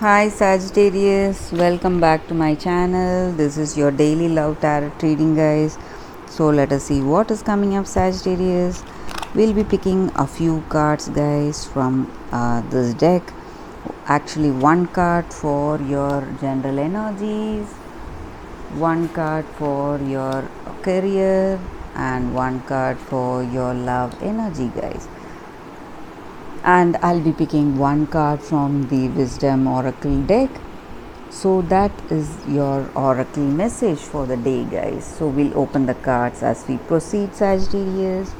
Hi Sagittarius, welcome back to my channel. This is your daily love tarot reading, guys. So let us see what is coming up, Sagittarius. We'll be picking a few cards, guys, from this deck. Actually, one card for your general energies, one card for your career, and one card for your love energy, guys. And I'll be picking one card from the Wisdom Oracle deck. So that is your oracle message for the day, guys. So we'll open the cards as we proceed, Sagittarius.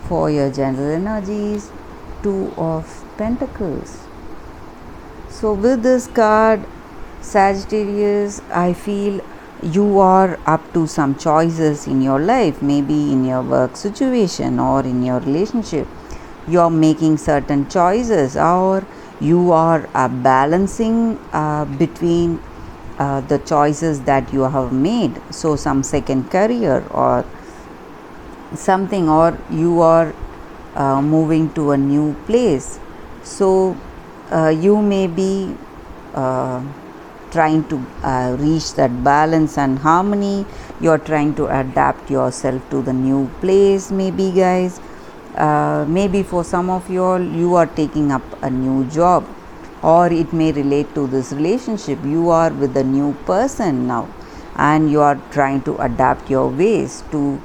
For your general energies, Two of Pentacles. So with this card, Sagittarius, I feel you are up to some choices in your life, maybe in your work situation or in your relationship. You are making certain choices, or you are balancing between the choices that you have made. So some second career or something, or you are moving to a new place. So you may be uh, trying to reach that balance and harmony. You are trying to adapt yourself to the new place, maybe, guys. Maybe for some of you all, you are taking up a new job, or it may relate to this relationship. You are with a new person now, and you are trying to adapt your ways to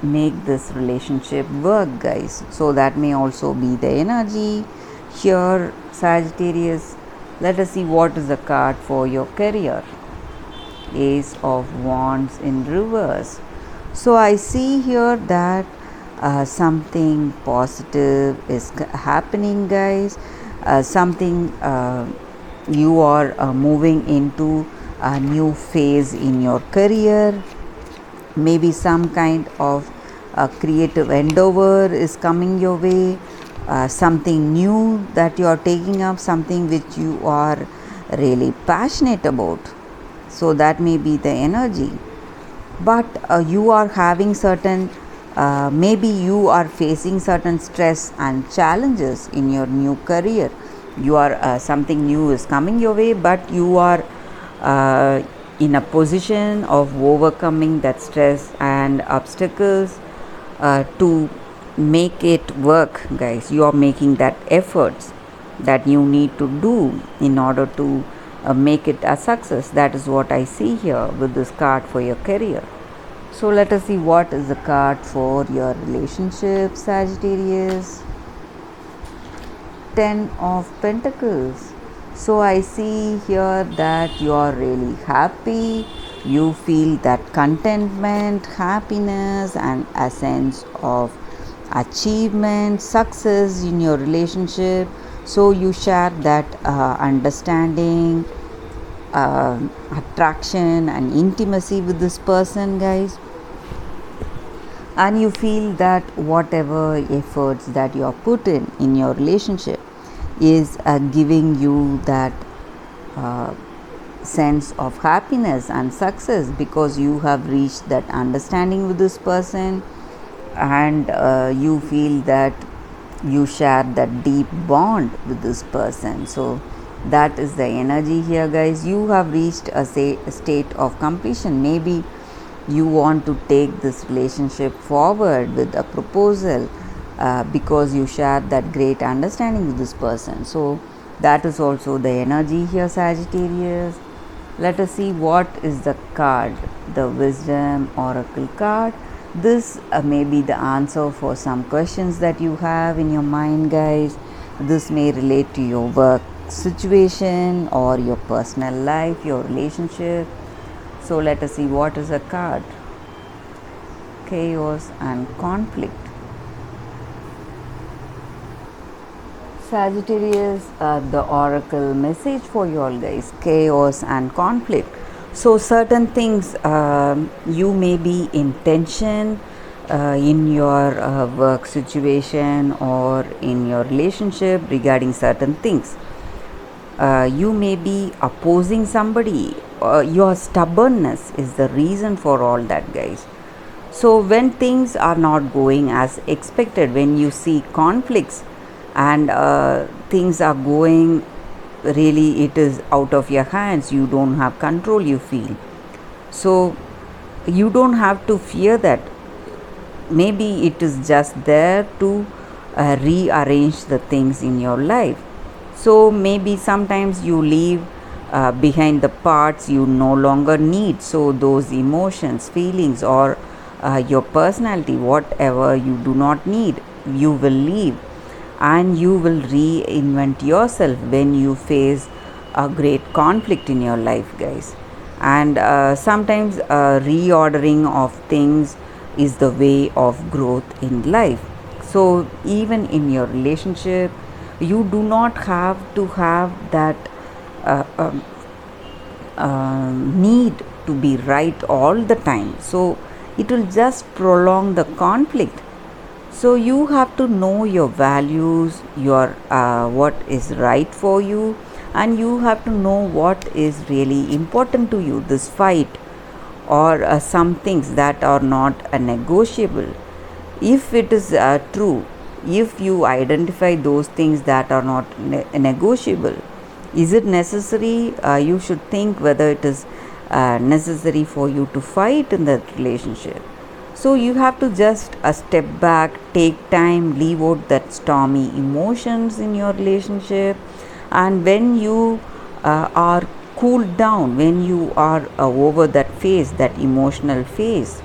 make this relationship work, guys. So that may also be the energy here, Sagittarius. Let us see what is the card for your career. Ace of Wands in reverse. So I see here that something positive is happening, guys. Something you are moving into a new phase in your career. Maybe some kind of creative endeavor is coming your way. Something new that you are taking up, something which you are really passionate about. So that may be the energy. But you are having certain maybe you are facing certain stress and challenges in your new career. You are something new is coming your way, but you are uh, in a position of overcoming that stress and obstacles to make it work, guys. You are making that efforts that you need to do in order to make it a success. That is what I see here with this card for your career. So let us see what is the card for your relationship, Sagittarius. Ten of Pentacles. So I see here that you are really happy. You feel that contentment, happiness, and a sense of achievement, success in your relationship. So you share that understanding, attraction, and intimacy with this person, guys. And you feel that whatever efforts that you are put in your relationship is giving you that uh, sense of happiness and success, because you have reached that understanding with this person, and you feel that you share that deep bond with this person. So that is the energy here, guys. You have reached a state of completion. Maybe you want to take this relationship forward with a proposal, because you share that great understanding with this person. So that is also the energy here, Sagittarius. Let us see what is the card, the Wisdom Oracle card. This may be the answer for some questions that you have in your mind, guys. This may relate to your work situation or your personal life, your relationship. So let us see what is a card. Chaos and conflict. Sagittarius, the oracle message for you all, guys. Chaos and conflict. So certain things you may be in tension in your work situation or in your relationship regarding certain things. You may be opposing somebody. Your stubbornness is the reason for all that, guys. So when things are not going as expected, when you see conflicts and things are going really it is out of your hands, you don't have control, you feel. So you don't have to fear that. Maybe it is just there to rearrange the things in your life. So maybe sometimes you leave behind the parts you no longer need. So those emotions, feelings, or your personality, whatever you do not need, you will leave, and you will reinvent yourself when you face a great conflict in your life, guys. And sometimes reordering of things is the way of growth in life. So even in your relationship, you do not have to have that uh, um, need to be right all the time. So it will just prolong the conflict. So you have to know your values, your what is right for you, and you have to know what is really important to you. This fight or some things that are not negotiable. If it is true, if you identify those things that are not negotiable, is it necessary? You should think whether it is necessary for you to fight in that relationship. So you have to just step back, take time, leave out that stormy emotions in your relationship. And when you are cooled down, when you are over that phase, that emotional phase,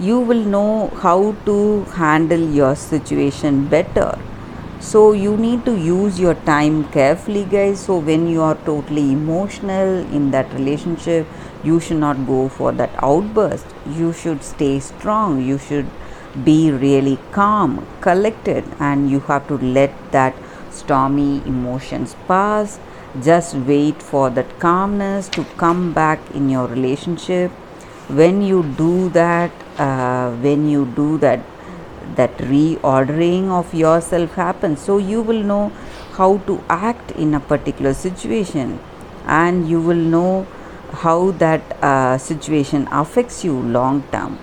you will know how to handle your situation better. So you need to use your time carefully, guys. So when you are totally emotional in that relationship, you should not go for that outburst. You should stay strong, you should be really calm, collected, and you have to let that stormy emotions pass. Just wait for that calmness to come back in your relationship. When you do that, that reordering of yourself happens. So you will know how to act in a particular situation, and you will know how that situation affects you long term.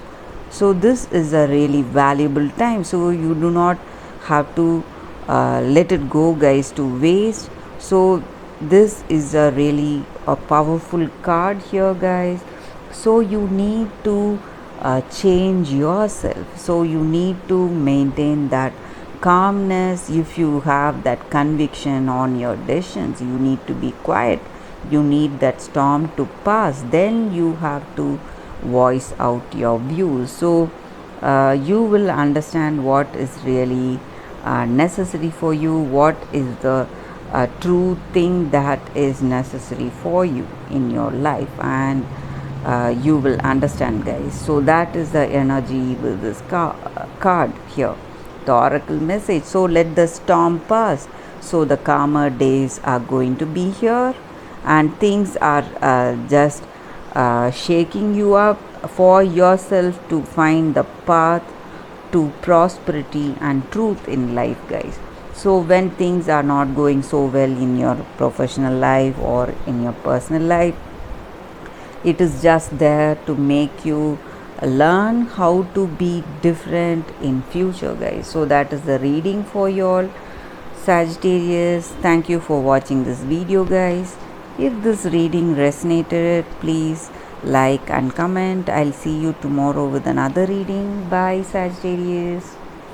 So this is a really valuable time. So you do not have to let it go, guys, to waste. So this is a really a powerful card here, guys. So you need to change yourself. So you need to maintain that calmness. If you have that conviction on your decisions, you need to be quiet. You need that storm to pass. Then you have to voice out your views. So you will understand what is really necessary for you, what is the true thing that is necessary for you in your life, and you will understand, guys. So that is the energy with this card here, the oracle message. So let the storm pass. So the calmer days are going to be here, and things are just shaking you up for yourself to find the path to prosperity and truth in life, guys. So when things are not going so well in your professional life or in your personal life, it is just there to make you learn how to be different in future, guys. So that is the reading for you all, Sagittarius. Thank you for watching this video, guys. If this reading resonated, please like and comment. I'll see you tomorrow with another reading. Bye, Sagittarius.